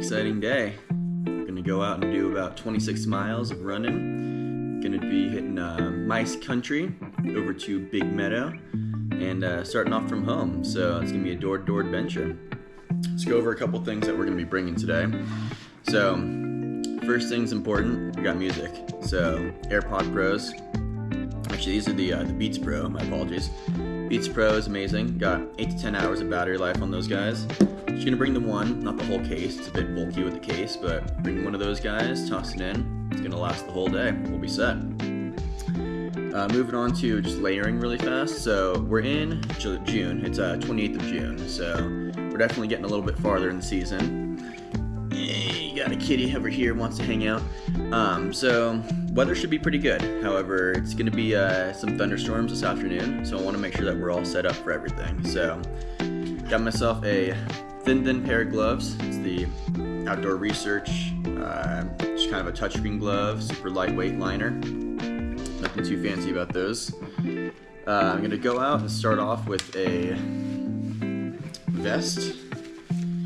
exciting day. Gonna go out and do about 26 miles of running. Gonna be hitting Meiss Country over to Big Meadow and starting off from home. So it's gonna be a door-to-door adventure. Let's go over a couple things that we're gonna be bringing today. So first thing's important, we got music. So AirPod Pros. Actually, these are the Beats Pro, my apologies. Beats Pro is amazing. Got 8 to 10 hours of battery life on those guys. Just gonna bring the one, not the whole case. It's a bit bulky with the case, but bring one of those guys, toss it in. It's gonna last the whole day. We'll be set. Moving on to just layering really fast. So we're in June. It's 28th of June. So we're definitely getting a little bit farther in the season. Hey, got a kitty over here wants to hang out. So weather should be pretty good. However, it's going to be some thunderstorms this afternoon, so I want to make sure that we're all set up for everything. So got myself a thin pair of gloves. It's the Outdoor Research, just kind of a touchscreen glove, super lightweight liner. Nothing too fancy about those. I'm going to go out and start off with a vest.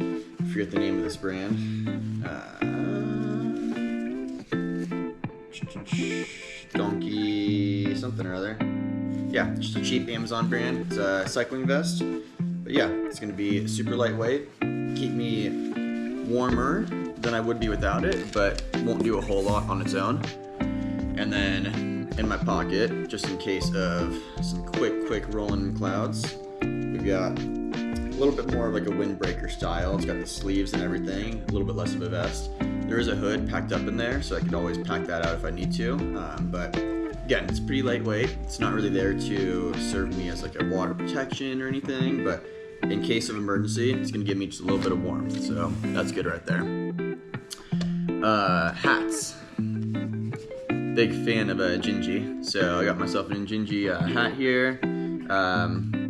I forget the name of this brand. Donkey something or other. Yeah, just a cheap Amazon brand. It's a cycling vest. But yeah, it's going to be super lightweight. Keep me warmer than I would be without it, but won't do a whole lot on its own. And then in my pocket, just in case of some quick rolling clouds, we've got a little bit more of like a windbreaker style. It's got the sleeves and everything, a little bit less of a vest. There is a hood packed up in there, so I could always pack that out if I need to. But again, it's pretty lightweight. It's not really there to serve me as like a water protection or anything, but in case of emergency, it's gonna give me just a little bit of warmth. So that's good right there. Hats. Big fan of Gingy. So I got myself an Gingy hat here.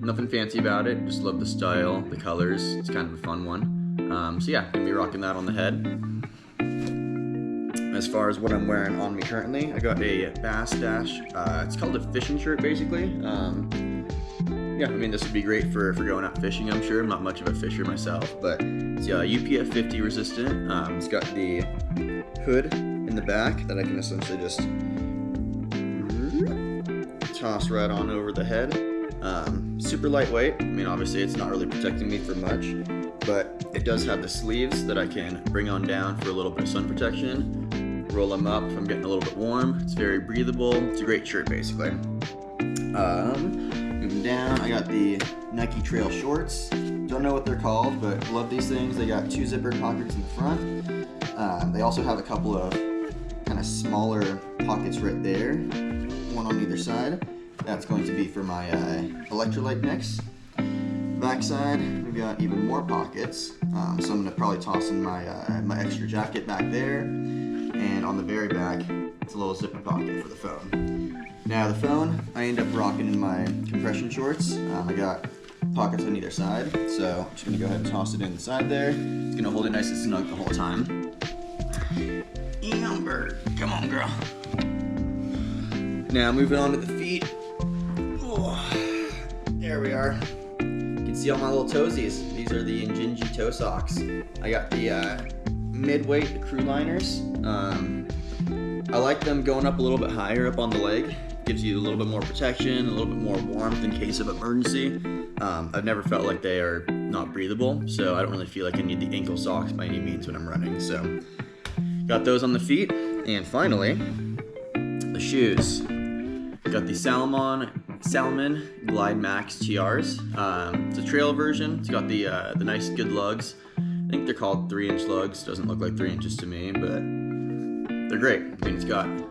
Nothing fancy about it, just love the style, the colors. It's kind of a fun one. So yeah, gonna be rocking that on the head. As far as what I'm wearing on me currently, I got a Bass Dash. It's called a fishing shirt, basically. Yeah, I mean, this would be great for going out fishing, I'm sure. I'm not much of a fisher myself, but it's UPF 50 resistant. It's got the hood in the back that I can essentially just toss right on over the head. Super lightweight. I mean, obviously it's not really protecting me for much, but it does have the sleeves that I can bring on down for a little bit of sun protection. Roll them up if I'm getting a little bit warm. It's very breathable. It's a great shirt, basically. Moving down, I got the Nike Trail shorts. Don't know what they're called, but love these things. They got 2 zipper pockets in the front. They also have a couple of kind of smaller pockets right there, one on either side. That's going to be for my electrolyte mix. Backside, we've got even more pockets. So I'm gonna probably toss in my extra jacket back there. And on the very back, it's a little zipper pocket for the phone. Now the phone, I end up rocking in my compression shorts. I got pockets on either side, so I'm just gonna go ahead and toss it inside there. It's gonna hold it nice and snug the whole time. Amber, come on girl. Now moving on to the feet. Oh, there we are. You can see all my little toesies. These are the Injinji toe socks. I got the mid-weight, the crew liners. I like them going up a little bit higher up on the leg. Gives you a little bit more protection, a little bit more warmth in case of emergency. I've never felt like they are not breathable, so I don't really feel like I need the ankle socks by any means when I'm running. So got those on the feet. And finally, the shoes. Got the Salomon Glide Max TRs. It's a trail version. It's got the nice good lugs. I think they're called 3-inch lugs. Doesn't look like 3 inches to me, but they're great. I mean, it's got a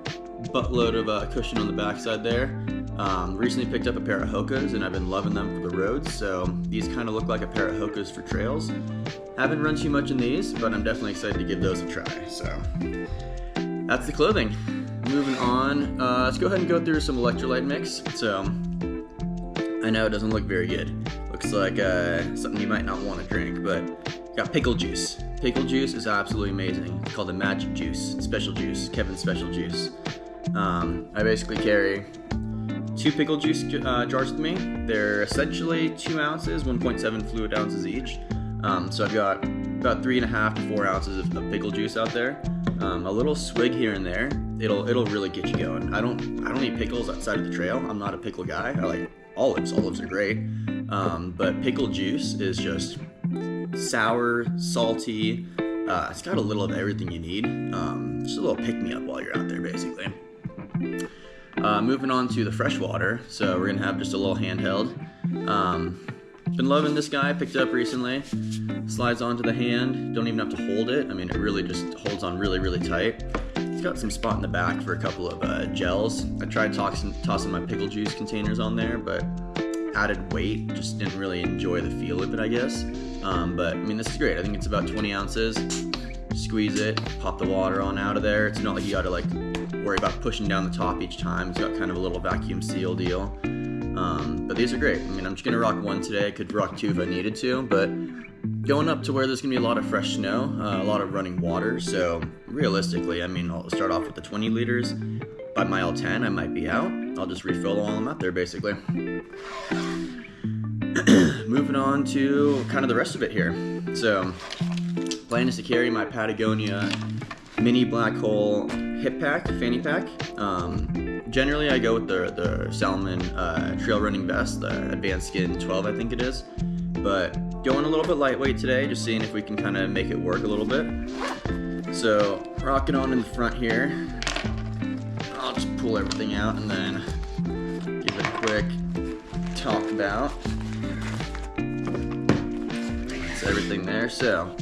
buttload of cushion on the backside there. Recently picked up a pair of Hokas, and I've been loving them for the roads. So these kind of look like a pair of Hokas for trails. Haven't run too much in these, but I'm definitely excited to give those a try. So that's the clothing. Moving on, let's go ahead and go through some electrolyte mix. So I know it doesn't look very good. Looks like something you might not want to drink, but got pickle juice. Pickle juice is absolutely amazing. It's called the Magic Juice, special juice, Kevin's special juice. I basically carry 2 pickle juice jars with me. They're essentially 2 ounces, 1.7 fluid ounces each. So I've got about 3.5 to 4 ounces of pickle juice out there. A little swig here and there, it'll really get you going. I don't eat pickles outside of the trail. I'm not a pickle guy. I like olives. Olives are great, but pickle juice is just sour, salty. It's got a little of everything you need. Just a little pick-me-up while you're out there, basically. Moving on to the freshwater. So we're gonna have just a little handheld. Been loving this guy. Picked it up recently. Slides onto the hand. Don't even have to hold it. I mean, it really just holds on really, really tight. It's got some spot in the back for a couple of gels. I tried tossing my pickle juice containers on there, but added weight. Just didn't really enjoy the feel of it, I guess. But I mean, this is great. I think it's about 20 ounces. Squeeze it, pop the water on out of there. It's not like you gotta like worry about pushing down the top each time. It's got kind of a little vacuum seal deal. But these are great. I mean, I'm just gonna rock one today. I could rock two if I needed to, but going up to where there's gonna be a lot of fresh snow, a lot of running water. So realistically, I mean, I'll start off with the 20 liters. By mile 10, I might be out. I'll just refill while I'm out there, basically. Moving on to kind of the rest of it here. So, plan is to carry my Patagonia mini black hole hip pack, fanny pack. Generally, I go with the Salmon trail running vest, the Advanced Skin 12, I think it is. But going a little bit lightweight today, just seeing if we can kind of make it work a little bit. So, rocking on in the front here. I'll just pull everything out and then give it a quick talk about. That's everything there. So,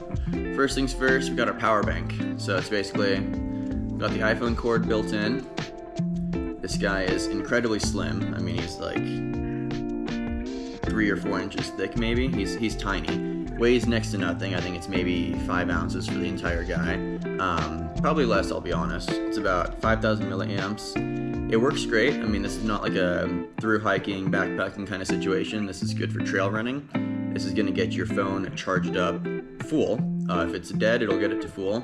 first things first, we got our power bank. So it's basically got the iPhone cord built in. This guy is incredibly slim. I mean, he's like 3 or 4 inches thick, maybe. He's tiny. Weighs next to nothing. I think it's maybe 5 ounces for the entire guy. Probably less, I'll be honest. It's about 5,000 milliamps. It works great. I mean, this is not like a through hiking, backpacking kind of situation. This is good for trail running. This is gonna get your phone charged up full. If it's dead, it'll get it to full.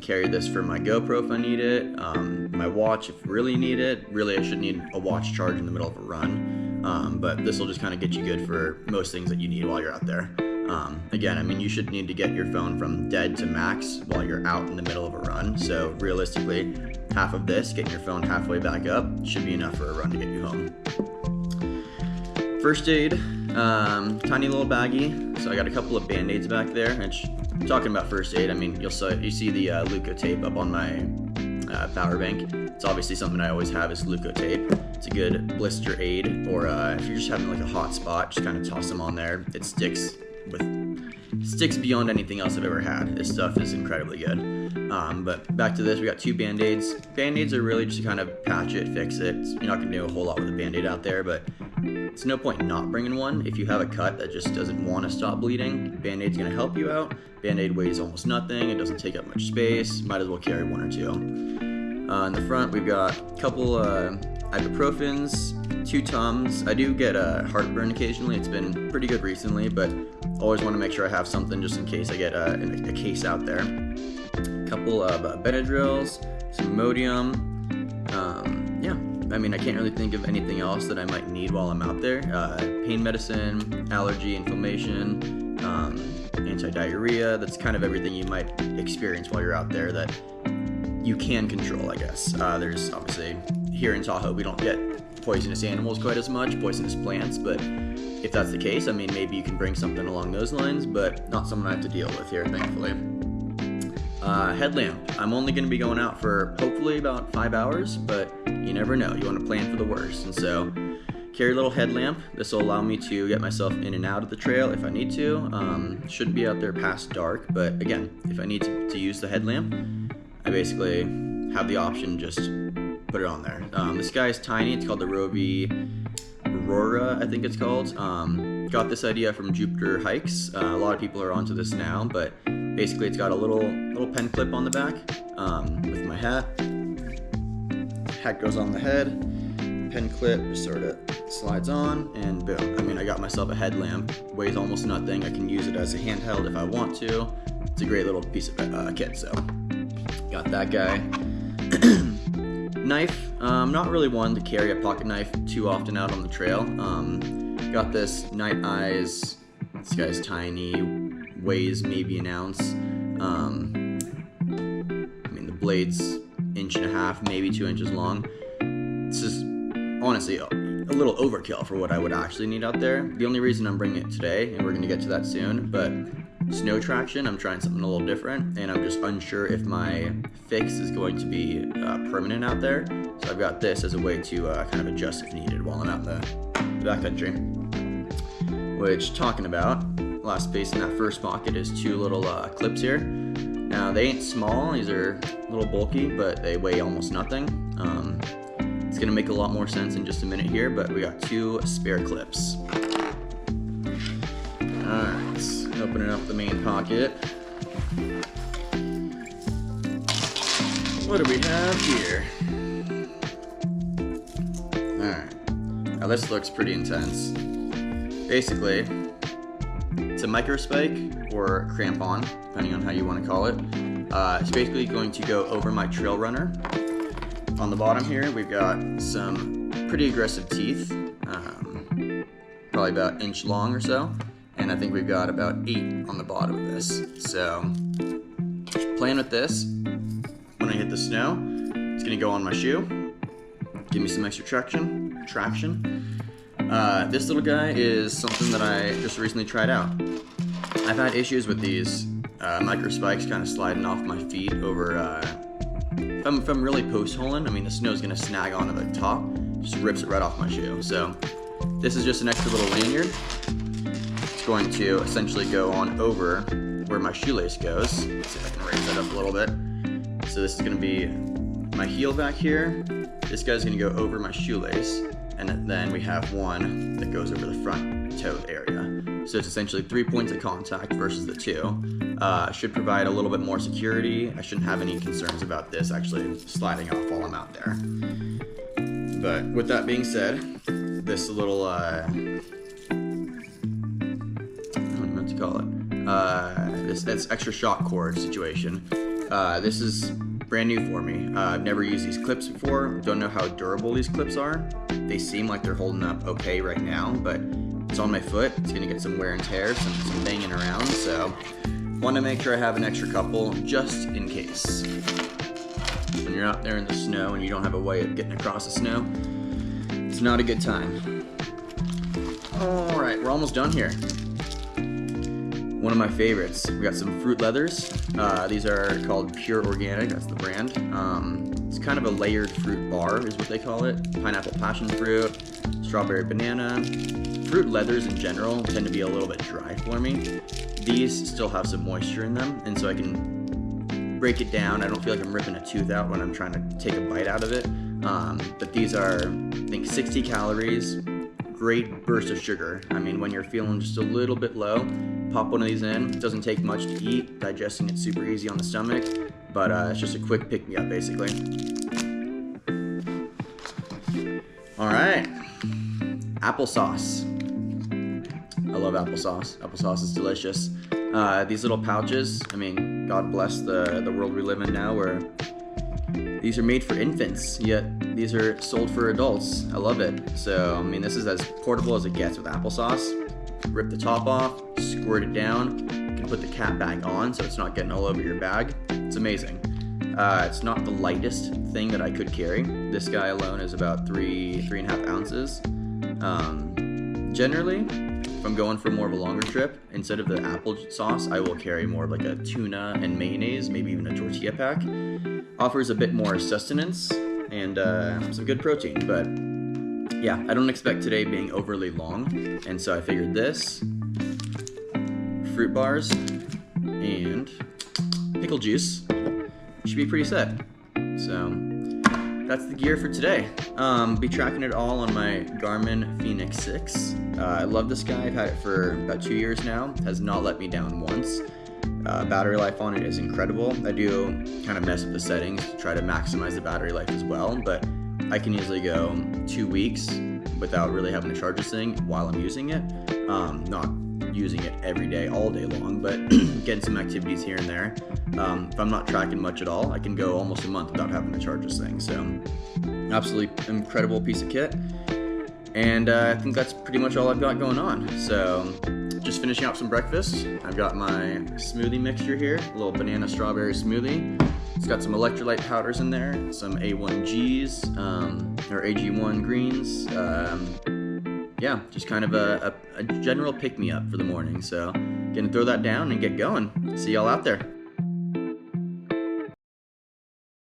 Carry this for my GoPro if I need it. My watch if I really need it. Really, I should need a watch charge in the middle of a run. But this will just kind of get you good for most things that you need while you're out there. Again, I mean, you should need to get your phone from dead to max while you're out in the middle of a run. So realistically, half of this, getting your phone halfway back up, should be enough for a run to get you home. First aid, tiny little baggie. So I got a couple of Band-Aids back there. And talking about first aid, I mean, you see the Leuko tape up on my power bank. It's obviously something I always have is Leuko tape. It's a good blister aid, or if you're just having like a hot spot, just kind of toss them on there. It sticks beyond anything else I've ever had. This stuff is incredibly good. But back to this, we got 2 Band-Aids. Band-Aids are really just to kind of patch it, fix it. You're not gonna do a whole lot with a Band-Aid out there, but it's no point not bringing one. If you have a cut that just doesn't want to stop bleeding, Band-Aid's gonna help you out. Band-Aid weighs almost nothing. It doesn't take up much space. Might as well carry 1 or 2. In the front, we've got a couple ibuprofens, 2 Tums. I do get heartburn occasionally. It's been pretty good recently, but always want to make sure I have something just in case I get a case out there. A couple of Benadryls, some Imodium. Yeah, I mean, I can't really think of anything else that I might need while I'm out there. Pain medicine, allergy, inflammation, anti-diarrhea. That's kind of everything you might experience while you're out there that you can control, I guess. There's obviously, here in Tahoe, we don't get poisonous animals quite as much, poisonous plants, but if that's the case, I mean, maybe you can bring something along those lines, but not something I have to deal with here, thankfully. Headlamp. I'm only going to be going out for hopefully about 5 hours, but you never know. You want to plan for the worst, and so carry a little headlamp. This will allow me to get myself in and out of the trail if I need to. Shouldn't be out there past dark, but again, if I need to use the headlamp, I basically have the option, just put it on there. This guy is tiny. It's called the Rovi Aurora, I think it's called. Got this idea from Jupiter Hikes. A lot of people are onto this now, but basically it's got a little pen clip on the back with my hat. Hat goes on the head. Pen clip just sort of slides on, and boom. I mean, I got myself a headlamp. Weighs almost nothing. I can use it as a handheld if I want to. It's a great little piece of kit, so got that guy. Knife. I'm not really one to carry a pocket knife too often out on the trail. Got this Night Eyes. This guy's tiny weighs maybe an ounce. I mean, the blade's 1.5 inches, maybe 2 inches long. It's just honestly a little overkill for what I would actually need out there. The only reason I'm bringing it today, and we're going to get to that soon, but snow traction, I'm trying something a little different, and I'm just unsure if my fix is going to be permanent out there. So I've got this as a way to kind of adjust if needed while I'm out in the backcountry. Which, talking about, last piece in that first pocket is 2 little clips here. Now they ain't small, these are a little bulky, but they weigh almost nothing. It's gonna make a lot more sense in just a minute here, but we got 2 spare clips. Alright, opening up the main pocket. What do we have here? Alright, now this looks pretty intense. Basically, it's a micro spike or crampon, depending on how you want to call it. It's basically going to go over my trail runner. On the bottom here, we've got some pretty aggressive teeth, probably about 1 inch long or so, and I think we've got about 8 on the bottom of this. So, playing with this, when I hit the snow, it's gonna go on my shoe, give me some extra traction. This little guy is something that I just recently tried out. I've had issues with these micro spikes kind of sliding off my feet over, if I'm really post-holing, I mean the snow's gonna snag onto the top, just rips it right off my shoe. So this is just an extra little lanyard. It's going to essentially go on over where my shoelace goes. Let's see if I can raise that up a little bit. So this is gonna be my heel back here. This guy's gonna go over my shoelace, and then we have one that goes over the front toe area. So it's essentially 3 points of contact versus the 2. Should provide a little bit more security. I shouldn't have any concerns about this actually sliding off while I'm out there. But with that being said, this little, I don't know what to call it, this extra shock cord situation. This is brand new for me. I've never used these clips before. Don't know how durable these clips are. They seem like they're holding up okay right now, but it's on my foot. It's gonna get some wear and tear, some banging around, so want to make sure I have an extra couple just in case. When you're out there in the snow and you don't have a way of getting across the snow, it's not a good time. Alright, we're almost done here. One of my favorites, we got some fruit leathers. These are called Pure Organic, that's the brand. It's kind of a layered fruit bar is what they call it. Pineapple passion fruit, strawberry banana. Fruit leathers in general tend to be a little bit dry for me. These still have some moisture in them, and so I can break it down. I don't feel like I'm ripping a tooth out when I'm trying to take a bite out of it. But these are, I think, 60 calories, great burst of sugar. I mean, when you're feeling just a little bit low, pop one of these in. It doesn't take much to eat. Digesting it's super easy on the stomach, but it's just a quick pick-me-up, basically. All right, applesauce. I love applesauce. Applesauce is delicious. These little pouches, I mean, God bless the world we live in now where these are made for infants, yet these are sold for adults. I love it. So, I mean, this is as portable as it gets with applesauce. Rip the top off, squirt it down. You can put the cap back on so it's not getting all over your bag. It's amazing. It's not the lightest thing that I could carry. This guy alone is about 3.5 ounces. Generally, if I'm going for more of a longer trip, instead of the applesauce, I will carry more of like a tuna and mayonnaise, maybe even a tortilla pack. Offers a bit more sustenance and some good protein, but yeah, I don't expect today being overly long, and so I figured this, fruit bars, and pickle juice should be pretty set. So that's the gear for today. Be tracking it all on my Garmin Fenix 6. I love this guy. I've had it for about 2 years now. Has not let me down once. Battery life on it is incredible. I do kind of mess with the settings to try to maximize the battery life as well, but I can easily go 2 weeks without really having to charge this thing while I'm using it. Not using it every day, all day long, but getting some activities here and there. If I'm not tracking much at all, I can go almost a month without having to charge this thing. So, absolutely incredible piece of kit. And I think that's pretty much all I've got going on. So just finishing up some breakfast. I've got my smoothie mixture here, a little banana strawberry smoothie. It's got some electrolyte powders in there, some A1Gs, or AG1 greens. Yeah, just kind of a general pick-me-up for the morning. So gonna throw that down and get going. See y'all out there.